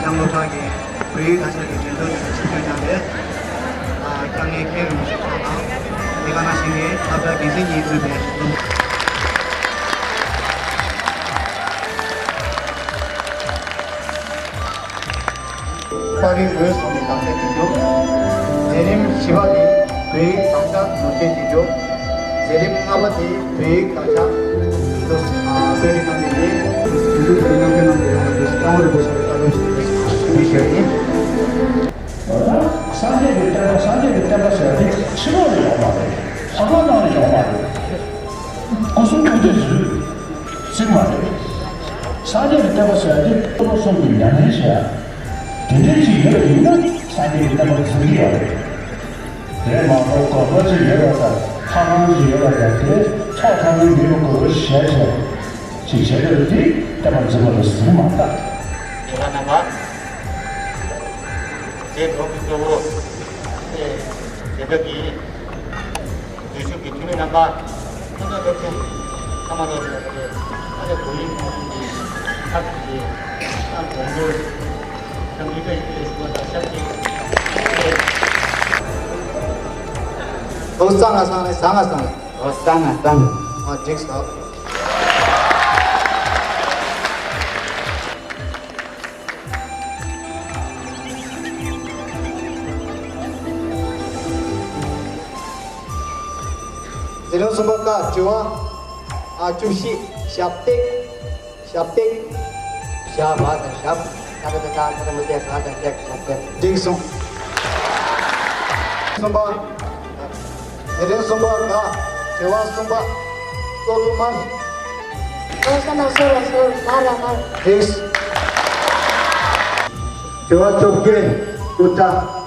장로하게 우리 가족이 되도록 집중하게 강의 계획을 주셔서 내가 마시기에 갑자기 생기 들배 파리 우였습니다. 제림 시바디 베이 당장 노체지죠. 제림 아바디 베이 당장 베이 남기에 이들 베이 남겨놓은 땅으로 보시면 미션이 산재를 따라서 치료를 요구하래. 화관을 요구하래. 고속도로지. 지금 말해. 산재를 따라서 도로선 밀려내셔야 대전시 여러 있는 산재를 따라서 생겨야 돼. 내 마음을 거버지 열어다 하나지 열어다 그 차상을 내놓고 시에서 지체를 따라서 쓰면 맞다. 요가나가 제 법적으로 새벽이 2시 기준에 나가 혼자 그렇게 가만히 있는데 아주 보이는 분인지 학지 한 공들 경기가 있으니까 시작이 도상아상에 상아상 쌍 직스다 Jelas semoga jua cuci syaptik 샤바다 샵 나가다 나가다 가다 tek 샵 dingsung sumba jelas semoga jua sumba soluman Sama sol marah. dings jua cokge uta